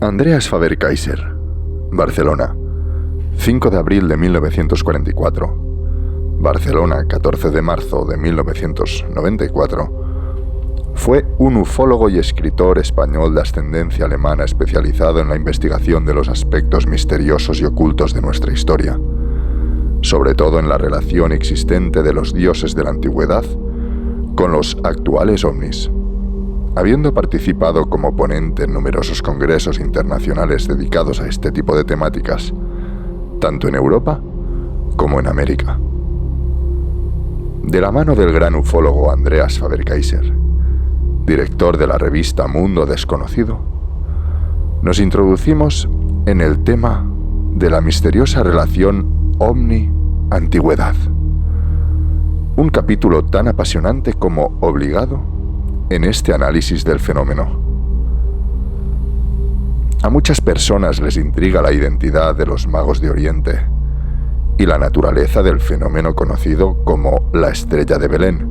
Andreas Faber-Kayser, Barcelona, 5 de abril de 1944. Barcelona, 14 de marzo de 1994. Fue un ufólogo y escritor español de ascendencia alemana especializado en la investigación de los aspectos misteriosos y ocultos de nuestra historia, sobre todo en la relación existente de los dioses de la antigüedad con los actuales ovnis. Habiendo participado como ponente en numerosos congresos internacionales dedicados a este tipo de temáticas, tanto en Europa como en América. De la mano del gran ufólogo Andreas Faber-Kayser, director de la revista Mundo Desconocido, nos introducimos en el tema de la misteriosa relación ovni-antigüedad. Un capítulo tan apasionante como obligado en este análisis del fenómeno. A muchas personas les intriga la identidad de los magos de Oriente y la naturaleza del fenómeno conocido como la Estrella de Belén.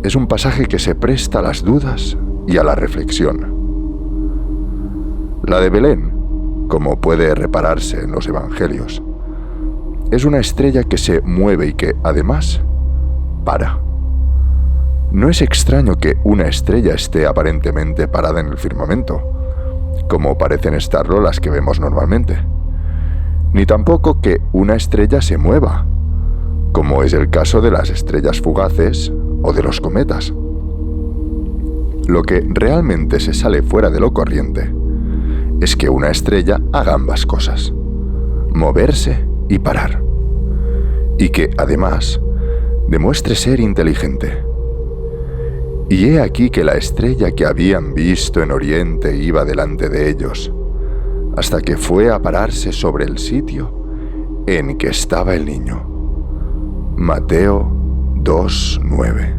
Es un pasaje que se presta a las dudas y a la reflexión. La de Belén, como puede repararse en los evangelios, es una estrella que se mueve y que, además, para. No es extraño que una estrella esté aparentemente parada en el firmamento, como parecen estarlo las que vemos normalmente, ni tampoco que una estrella se mueva, como es el caso de las estrellas fugaces o de los cometas. Lo que realmente se sale fuera de lo corriente es que una estrella haga ambas cosas, moverse y parar, y que, además, demuestre ser inteligente. Y he aquí que la estrella que habían visto en Oriente iba delante de ellos, hasta que fue a pararse sobre el sitio en que estaba el niño. Mateo 2:9.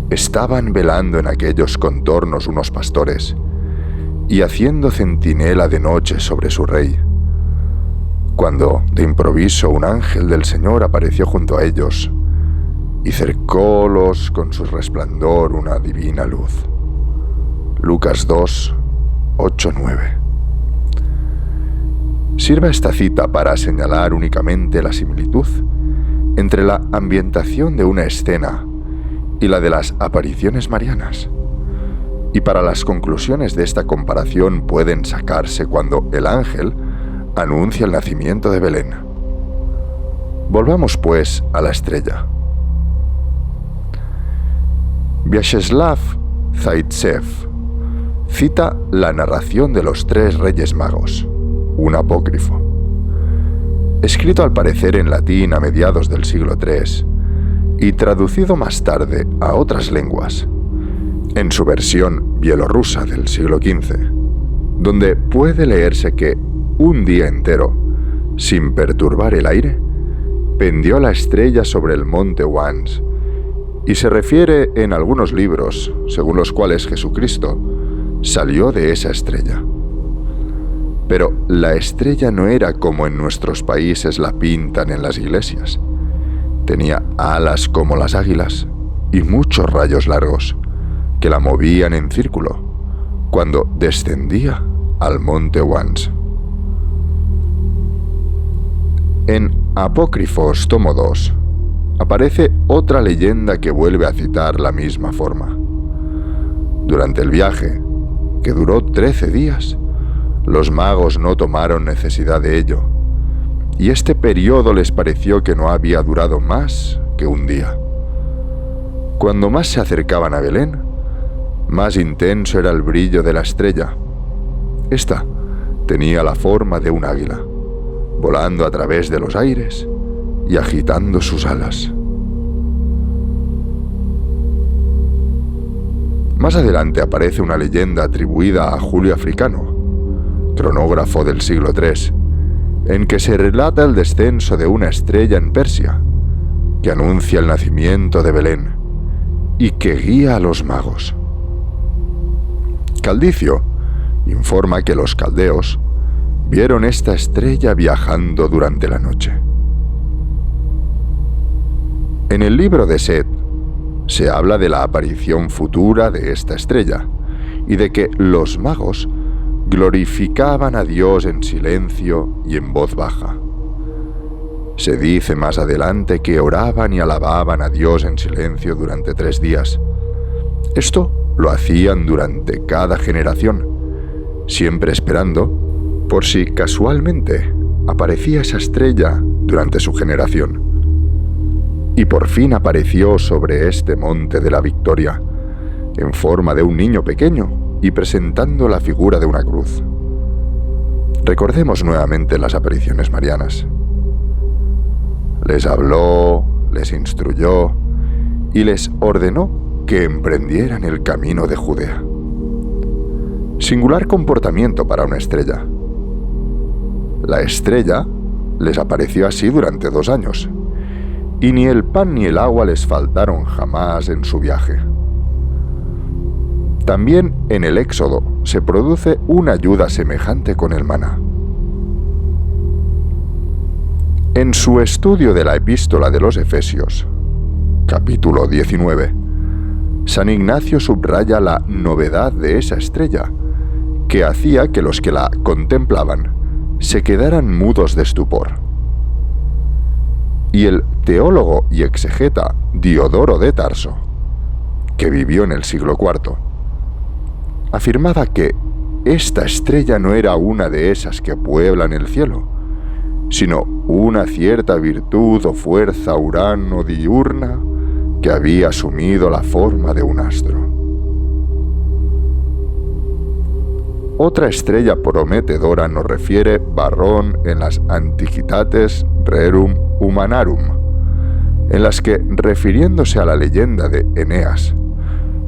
Estaban velando en aquellos contornos unos pastores, y haciendo centinela de noche sobre su rey, cuando de improviso un ángel del Señor apareció junto a ellos, y cercólos con su resplandor una divina luz. Lucas 2:8-9. Sirva esta cita para señalar únicamente la similitud entre la ambientación de una escena y la de las apariciones marianas. Y para las conclusiones de esta comparación pueden sacarse cuando el ángel anuncia el nacimiento de Belén. Volvamos pues a la estrella. Vyacheslav Zaitsev cita la narración de los tres reyes magos, un apócrifo, escrito al parecer en latín a mediados del siglo III y traducido más tarde a otras lenguas, en su versión bielorrusa del siglo XV, donde puede leerse que un día entero, sin perturbar el aire, pendió la estrella sobre el monte Wans, y se refiere en algunos libros, según los cuales Jesucristo salió de esa estrella. Pero la estrella no era como en nuestros países la pintan en las iglesias. Tenía alas como las águilas y muchos rayos largos que la movían en círculo cuando descendía al monte Wans. En Apócrifos tomo 2 aparece otra leyenda que vuelve a citar la misma forma. Durante el viaje, que duró 13 días, los magos no tomaron necesidad de ello, y este periodo les pareció que no había durado más que un día. Cuando más se acercaban a Belén, más intenso era el brillo de la estrella. Esta tenía la forma de un águila, volando a través de los aires y agitando sus alas. Más adelante aparece una leyenda atribuida a Julio Africano, cronógrafo del siglo III, en que se relata el descenso de una estrella en Persia, que anuncia el nacimiento de Belén y que guía a los magos. Caldicio informa que los caldeos vieron esta estrella viajando durante la noche. En el libro de Set se habla de la aparición futura de esta estrella y de que los magos glorificaban a Dios en silencio y en voz baja. Se dice más adelante que oraban y alababan a Dios en silencio durante 3 días. Esto lo hacían durante cada generación, siempre esperando por si casualmente aparecía esa estrella durante su generación. Y por fin apareció sobre este monte de la Victoria, en forma de un niño pequeño y presentando la figura de una cruz. Recordemos nuevamente las apariciones marianas. Les habló, les instruyó y les ordenó que emprendieran el camino de Judea. Singular comportamiento para una estrella. La estrella les apareció así durante 2 años, y ni el pan ni el agua les faltaron jamás en su viaje. También en el Éxodo se produce una ayuda semejante con el maná. En su estudio de la Epístola de los Efesios, capítulo 19, San Ignacio subraya la novedad de esa estrella, que hacía que los que la contemplaban se quedaran mudos de estupor. Y el teólogo y exegeta Diodoro de Tarso, que vivió en el siglo IV, afirmaba que esta estrella no era una de esas que pueblan el cielo, sino una cierta virtud o fuerza urano-diurna que había asumido la forma de un astro. Otra estrella prometedora nos refiere Varrón en las Antiquitates Rerum Humanarum, en las que, refiriéndose a la leyenda de Eneas,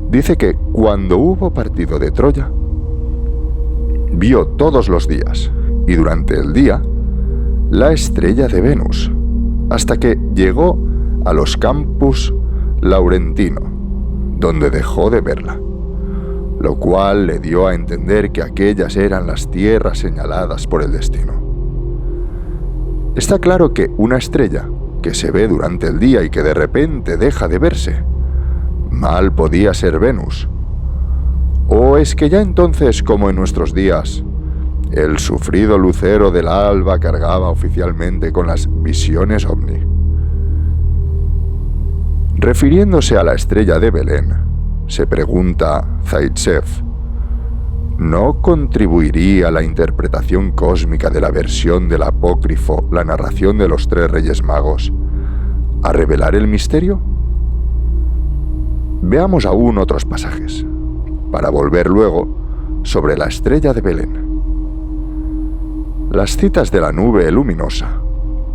dice que cuando hubo partido de Troya, vio todos los días y durante el día la estrella de Venus, hasta que llegó a los Campus Laurentino, donde dejó de verla, lo cual le dio a entender que aquellas eran las tierras señaladas por el destino. Está claro que una estrella que se ve durante el día y que de repente deja de verse, mal podía ser Venus. ¿O es que ya entonces, como en nuestros días, el sufrido lucero del alba cargaba oficialmente con las visiones ovni? Refiriéndose a la estrella de Belén, se pregunta Zaitsev, ¿no contribuiría la interpretación cósmica de la versión del apócrifo, la narración de los 3 Reyes Magos, a revelar el misterio? Veamos aún otros pasajes, para volver luego sobre la estrella de Belén. Las citas de la nube luminosa,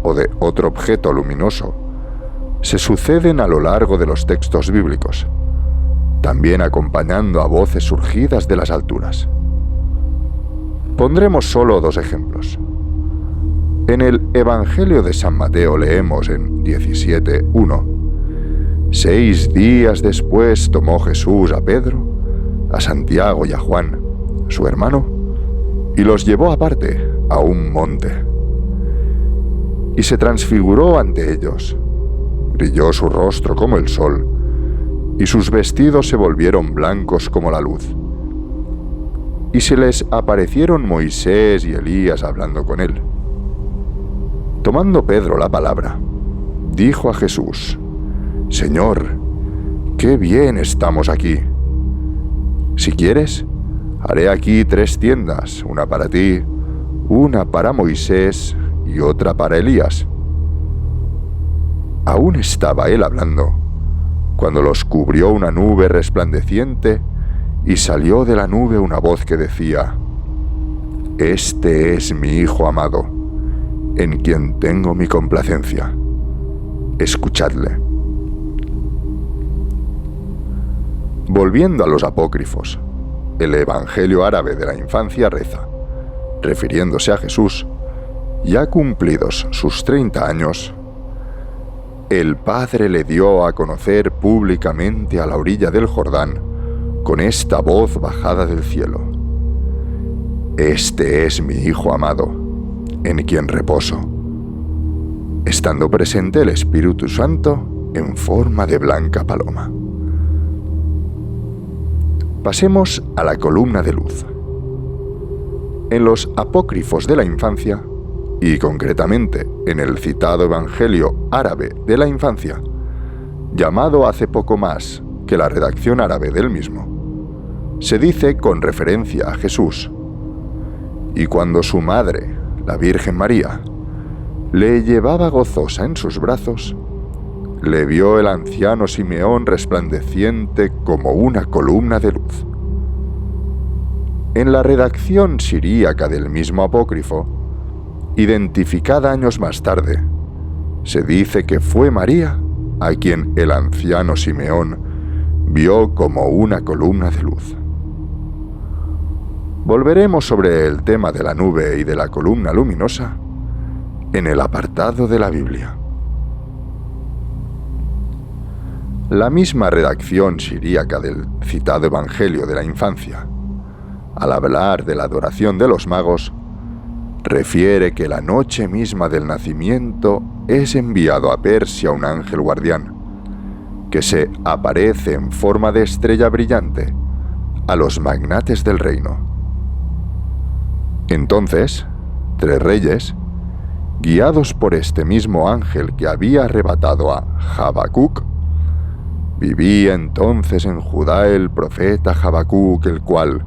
o de otro objeto luminoso, se suceden a lo largo de los textos bíblicos, también acompañando a voces surgidas de las alturas. Pondremos solo 2 ejemplos. En el Evangelio de San Mateo leemos en 17:1: 6 días después tomó Jesús a Pedro, a Santiago y a Juan, su hermano, y los llevó aparte a un monte. Y se transfiguró ante ellos. Brilló su rostro como el sol, y sus vestidos se volvieron blancos como la luz. Y se les aparecieron Moisés y Elías hablando con él. Tomando Pedro la palabra, dijo a Jesús: Señor, qué bien estamos aquí. Si quieres, haré aquí 3 tiendas, una para ti, una para Moisés y otra para Elías. Aún estaba él hablando, cuando los cubrió una nube resplandeciente y salió de la nube una voz que decía: Este es mi Hijo amado, en quien tengo mi complacencia. Escuchadle. Volviendo a los apócrifos, el Evangelio árabe de la infancia reza, refiriéndose a Jesús, ya cumplidos sus 30 años, el Padre le dio a conocer públicamente a la orilla del Jordán con esta voz bajada del cielo: Este es mi Hijo amado, en quien reposo, estando presente el Espíritu Santo en forma de blanca paloma. Pasemos a la columna de luz. En los apócrifos de la infancia, y concretamente en el citado Evangelio árabe de la infancia, llamado hace poco más que la redacción árabe del mismo, se dice con referencia a Jesús: y cuando su madre, la Virgen María, le llevaba gozosa en sus brazos, le vio el anciano Simeón resplandeciente como una columna de luz. En la redacción siríaca del mismo apócrifo, identificada años más tarde, se dice que fue María a quien el anciano Simeón vio como una columna de luz. Volveremos sobre el tema de la nube y de la columna luminosa en el apartado de la Biblia. La misma redacción siríaca del citado Evangelio de la infancia, al hablar de la adoración de los magos, refiere que la noche misma del nacimiento es enviado a Persia un ángel guardián, que se aparece en forma de estrella brillante a los magnates del reino. Entonces, 3 reyes, guiados por este mismo ángel que había arrebatado a Habacuc, vivía entonces en Judá el profeta Habacuc, el cual,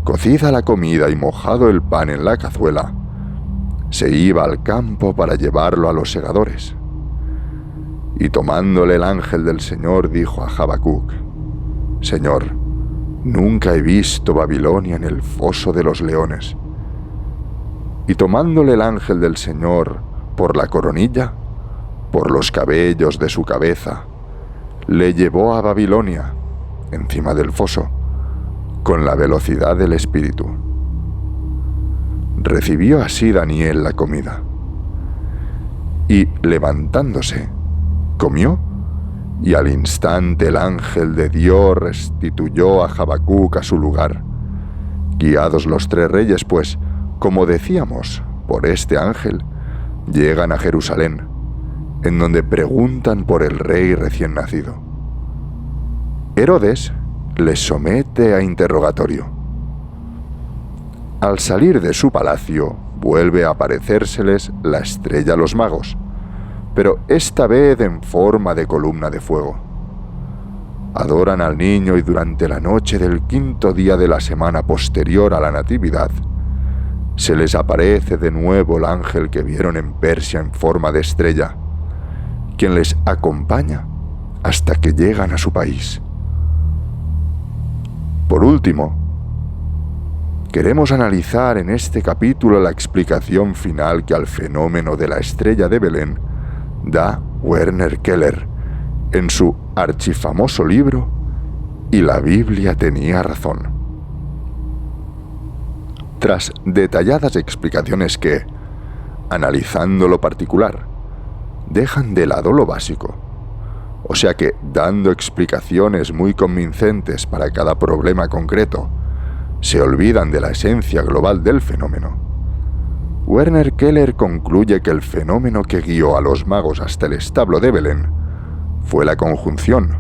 cocida la comida y mojado el pan en la cazuela, se iba al campo para llevarlo a los segadores. Y tomándole el ángel del Señor, dijo a Habacuc: Señor, nunca he visto Babilonia en el foso de los leones. Y tomándole el ángel del Señor por la coronilla, por los cabellos de su cabeza, le llevó a Babilonia, encima del foso, con la velocidad del espíritu. Recibió así Daniel la comida, y levantándose, comió, y al instante el ángel de Dios restituyó a Habacuc a su lugar. Guiados los 3 reyes, pues, como decíamos, por este ángel, llegan a Jerusalén, en donde preguntan por el rey recién nacido. Herodes les somete a interrogatorio. Al salir de su palacio, vuelve a aparecérseles la estrella a los magos, pero esta vez en forma de columna de fuego. Adoran al niño y durante la noche del 5.º día de la semana posterior a la Natividad, se les aparece de nuevo el ángel que vieron en Persia en forma de estrella, quien les acompaña hasta que llegan a su país. Por último, queremos analizar en este capítulo la explicación final que al fenómeno de la estrella de Belén da Werner Keller en su archifamoso libro Y la Biblia tenía razón. Tras detalladas explicaciones que, analizando lo particular, dejan de lado lo básico, o sea que, dando explicaciones muy convincentes para cada problema concreto, se olvidan de la esencia global del fenómeno, Werner Keller concluye que el fenómeno que guió a los magos hasta el establo de Belén fue la conjunción,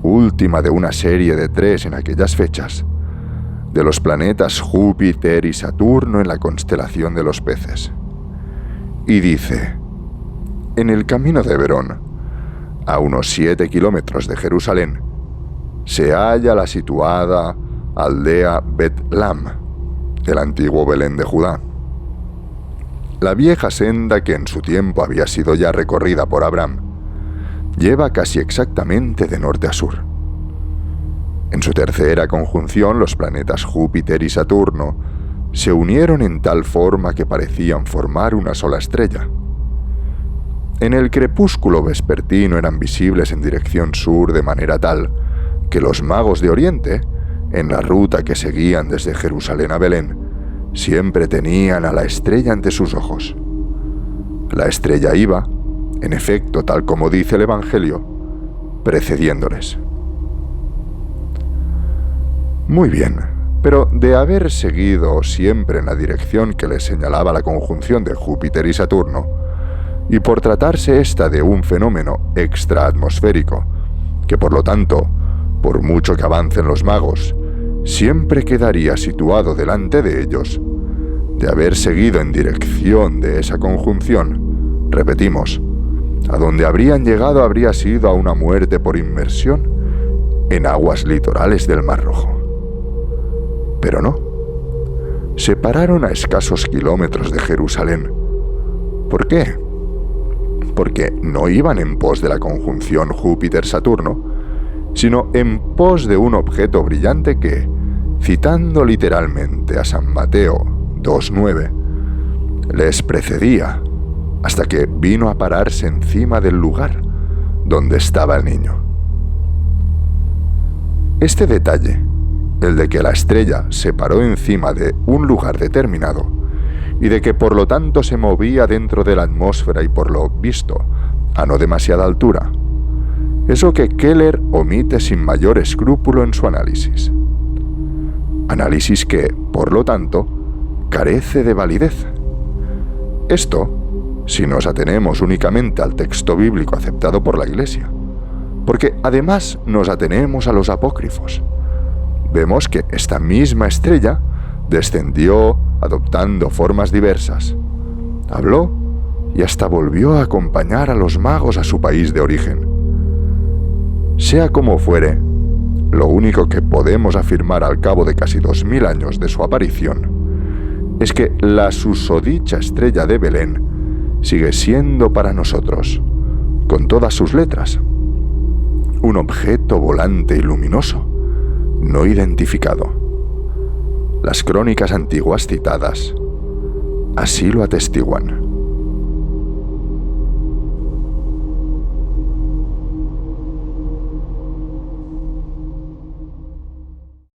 última de una serie de 3 en aquellas fechas, de los planetas Júpiter y Saturno en la constelación de los peces. Y dice: en el camino de Herón, a unos 7 kilómetros de Jerusalén, se halla la situada aldea Bet-Lam, el antiguo Belén de Judá. La vieja senda que en su tiempo había sido ya recorrida por Abraham, lleva casi exactamente de norte a sur. En su tercera conjunción, los planetas Júpiter y Saturno se unieron en tal forma que parecían formar una sola estrella. En el crepúsculo vespertino eran visibles en dirección sur de manera tal que los magos de Oriente, en la ruta que seguían desde Jerusalén a Belén, siempre tenían a la estrella ante sus ojos. La estrella iba, en efecto, tal como dice el Evangelio, precediéndoles. Muy bien, pero de haber seguido siempre en la dirección que les señalaba la conjunción de Júpiter y Saturno, y por tratarse esta de un fenómeno extraatmosférico, que por lo tanto por mucho que avancen los magos, siempre quedaría situado delante de ellos. De haber seguido en dirección de esa conjunción, repetimos, a donde habrían llegado habría sido a una muerte por inmersión en aguas litorales del Mar Rojo. Pero no. Se pararon a escasos kilómetros de Jerusalén. ¿Por qué? Porque no iban en pos de la conjunción Júpiter-Saturno, sino en pos de un objeto brillante que, citando literalmente a San Mateo 2:9, les precedía hasta que vino a pararse encima del lugar donde estaba el niño. Este detalle, el de que la estrella se paró encima de un lugar determinado y de que por lo tanto se movía dentro de la atmósfera y por lo visto a no demasiada altura, es lo que Keller omite sin mayor escrúpulo en su análisis. Análisis que, por lo tanto, carece de validez. Esto, si nos atenemos únicamente al texto bíblico aceptado por la Iglesia, porque además nos atenemos a los apócrifos. Vemos que esta misma estrella descendió adoptando formas diversas, habló y hasta volvió a acompañar a los magos a su país de origen. Sea como fuere, lo único que podemos afirmar al cabo de casi 2000 años de su aparición es que la susodicha estrella de Belén sigue siendo para nosotros, con todas sus letras, un objeto volante y luminoso no identificado. Las crónicas antiguas citadas así lo atestiguan.